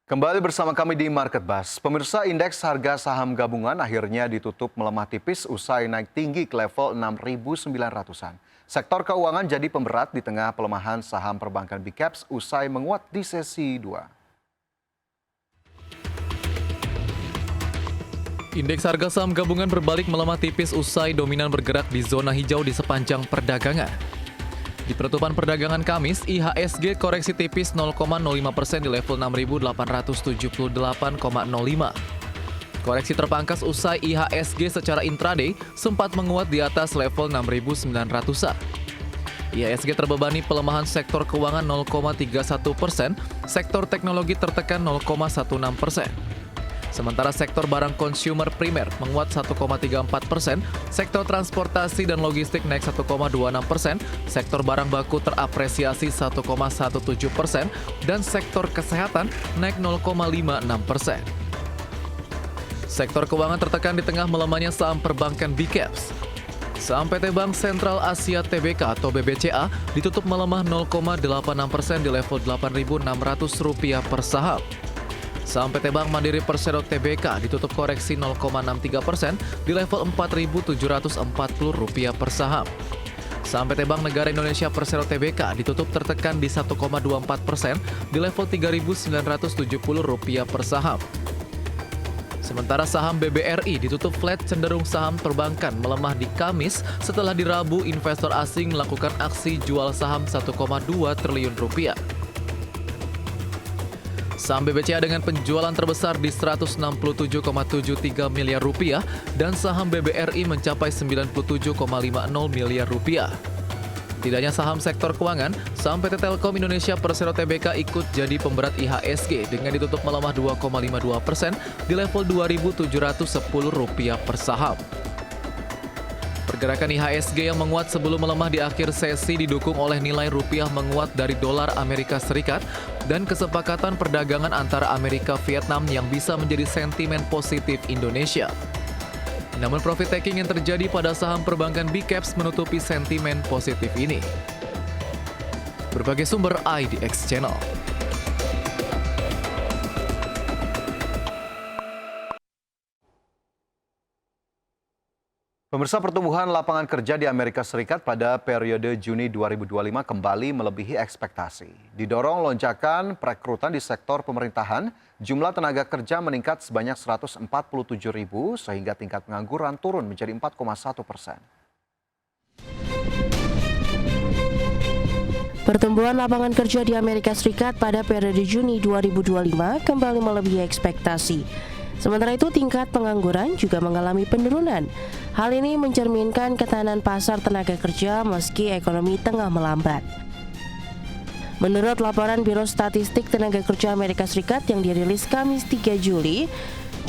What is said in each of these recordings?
Kembali bersama kami di Market Buzz. Pemirsa, indeks harga saham gabungan akhirnya ditutup melemah tipis usai naik tinggi ke level 6.900-an. Sektor keuangan jadi pemberat di tengah pelemahan saham perbankan Big Caps usai menguat di sesi 2. Indeks harga saham gabungan berbalik melemah tipis usai dominan bergerak di zona hijau di sepanjang perdagangan. Di penutupan perdagangan Kamis, IHSG koreksi tipis 0,05% di level 6.878,05. Koreksi terpangkas usai IHSG secara intraday sempat menguat di atas level 6.900-an. IHSG terbebani pelemahan sektor keuangan 0,31%, sektor teknologi tertekan 0,16%. Sementara sektor barang konsumer primer menguat 1,34%, sektor transportasi dan logistik naik 1,26%, sektor barang baku terapresiasi 1,17%, dan sektor kesehatan naik 0,56%. Sektor keuangan tertekan di tengah melemahnya saham perbankan Big Caps. Saham PT Bank Sentral Asia Tbk atau BBCA ditutup melemah 0,86% di level Rp8.600 per saham. Saham PT Bank Mandiri Persero Tbk ditutup koreksi 0,63% di level Rp4.740 per saham. Saham PT Bank Negara Indonesia Persero Tbk ditutup tertekan di 1,24% di level Rp3.970 per saham. Sementara saham BBRI ditutup flat, cenderung saham perbankan melemah di Kamis setelah di Rabu investor asing melakukan aksi jual saham Rp1,2 triliun. Saham BBCA dengan penjualan terbesar di Rp167,73 miliar dan saham BBRI mencapai Rp97,50 miliar. Tidak hanya saham sektor keuangan, saham PT Telkom Indonesia Persero Tbk ikut jadi pemberat IHSG dengan ditutup melemah 2,52% di level Rp2.710 per saham. Pergerakan IHSG yang menguat sebelum melemah di akhir sesi didukung oleh nilai rupiah menguat dari dolar Amerika Serikat dan kesepakatan perdagangan antara Amerika Vietnam yang bisa menjadi sentimen positif Indonesia. Namun profit taking yang terjadi pada saham perbankan Big Caps menutupi sentimen positif ini. Berbagai sumber IDX Channel. Pemirsa, pertumbuhan lapangan kerja di Amerika Serikat pada periode Juni 2025 kembali melebihi ekspektasi. Didorong lonjakan perekrutan di sektor pemerintahan, jumlah tenaga kerja meningkat sebanyak 147.000 sehingga tingkat pengangguran turun menjadi 4,1%. Pertumbuhan lapangan kerja di Amerika Serikat pada periode Juni 2025 kembali melebihi ekspektasi. Sementara itu tingkat pengangguran juga mengalami penurunan. Hal ini mencerminkan ketahanan pasar tenaga kerja meski ekonomi tengah melambat. Menurut laporan Biro Statistik Tenaga Kerja Amerika Serikat yang dirilis Kamis 3 Juli,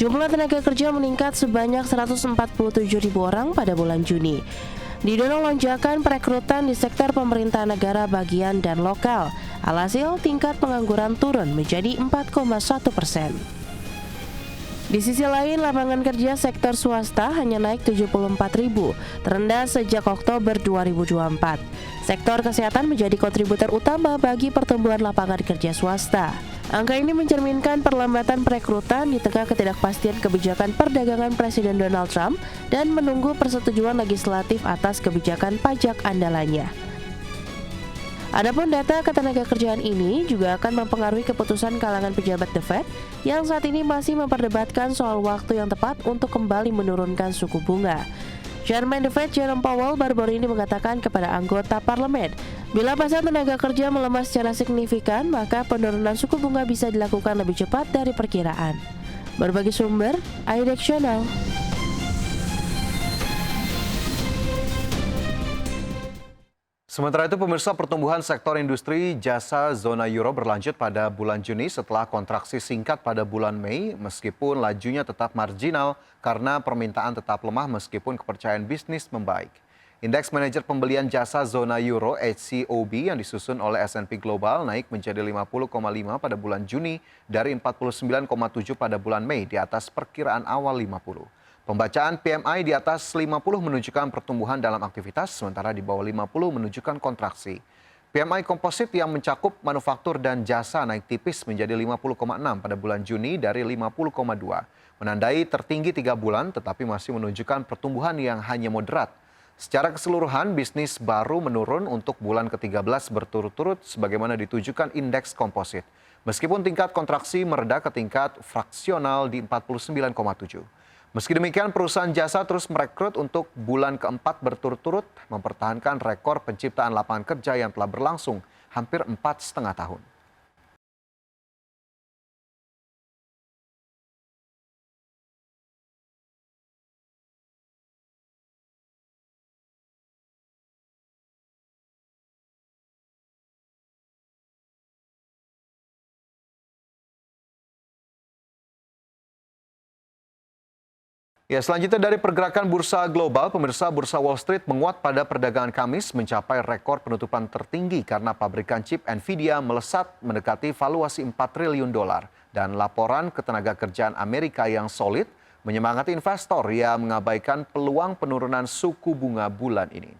jumlah tenaga kerja meningkat sebanyak 147.000 orang pada bulan Juni. Didorong lonjakan perekrutan di sektor pemerintahan negara bagian dan lokal. Alhasil tingkat pengangguran turun menjadi 4,1%. Di sisi lain, lapangan kerja sektor swasta hanya naik 74.000, terendah sejak Oktober 2024. Sektor kesehatan menjadi kontributor utama bagi pertumbuhan lapangan kerja swasta. Angka ini mencerminkan perlambatan perekrutan di tengah ketidakpastian kebijakan perdagangan Presiden Donald Trump dan menunggu persetujuan legislatif atas kebijakan pajak andalannya. Adapun data ketenagakerjaan ini juga akan mempengaruhi keputusan kalangan pejabat The Fed yang saat ini masih memperdebatkan soal waktu yang tepat untuk kembali menurunkan suku bunga. Chairman The Fed Jerome Powell baru-baru ini mengatakan kepada anggota parlemen, bila pasar tenaga kerja melemah secara signifikan, maka penurunan suku bunga bisa dilakukan lebih cepat dari perkiraan. Berbagai sumber, IDX Channel. Sementara itu, pemirsa, pertumbuhan sektor industri jasa zona euro berlanjut pada bulan Juni setelah kontraksi singkat pada bulan Mei, meskipun lajunya tetap marginal karena permintaan tetap lemah meskipun kepercayaan bisnis membaik. Indeks manajer pembelian jasa zona euro HCOB yang disusun oleh S&P Global naik menjadi 50,5 pada bulan Juni dari 49,7 pada bulan Mei, di atas perkiraan awal 50. Pembacaan PMI di atas 50 menunjukkan pertumbuhan dalam aktivitas, sementara di bawah 50 menunjukkan kontraksi. PMI komposit yang mencakup manufaktur dan jasa naik tipis menjadi 50,6 pada bulan Juni dari 50,2. Menandai tertinggi 3 bulan tetapi masih menunjukkan pertumbuhan yang hanya moderat. Secara keseluruhan, bisnis baru menurun untuk bulan ke-13 berturut-turut sebagaimana ditujukan indeks komposit. Meskipun tingkat kontraksi mereda ke tingkat fraksional di 49,7. Meski demikian, perusahaan jasa terus merekrut untuk bulan keempat berturut-turut mempertahankan rekor penciptaan lapangan kerja yang telah berlangsung hampir 4,5 tahun. Ya, selanjutnya dari pergerakan bursa global, pemirsa, bursa Wall Street menguat pada perdagangan Kamis mencapai rekor penutupan tertinggi karena pabrikan chip Nvidia melesat mendekati valuasi 4 triliun dolar dan laporan ketenagakerjaan Amerika yang solid menyemangati investor yang mengabaikan peluang penurunan suku bunga bulan ini.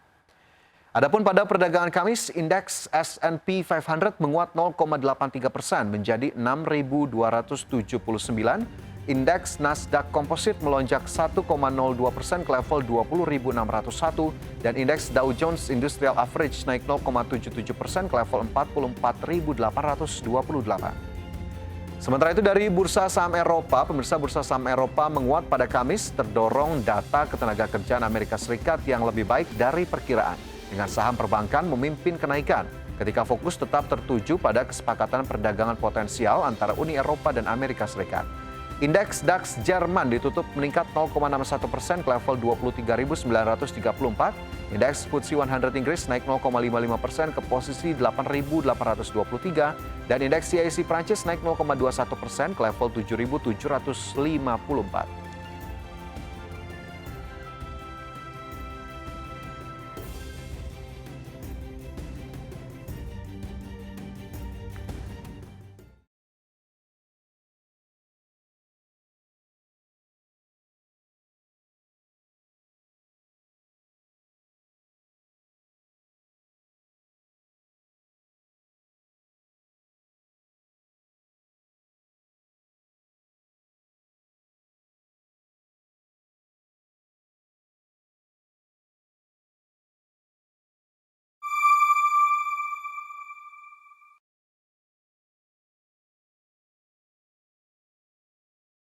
Adapun pada perdagangan Kamis, indeks S&P 500 menguat 0,83% menjadi 6.279. Indeks Nasdaq Composite melonjak 1,02% ke level 20.601 dan indeks Dow Jones Industrial Average naik 0,77% ke level 44.828. Sementara itu dari bursa saham Eropa, pemirsa, bursa saham Eropa menguat pada Kamis terdorong data ketenagakerjaan Amerika Serikat yang lebih baik dari perkiraan. Dengan saham perbankan memimpin kenaikan ketika fokus tetap tertuju pada kesepakatan perdagangan potensial antara Uni Eropa dan Amerika Serikat. Indeks DAX Jerman ditutup meningkat 0,61% ke level 23.934. Indeks FTSE 100 Inggris naik 0,55% ke posisi 8.823. Dan indeks CAC Prancis naik 0,21% ke level 7.754.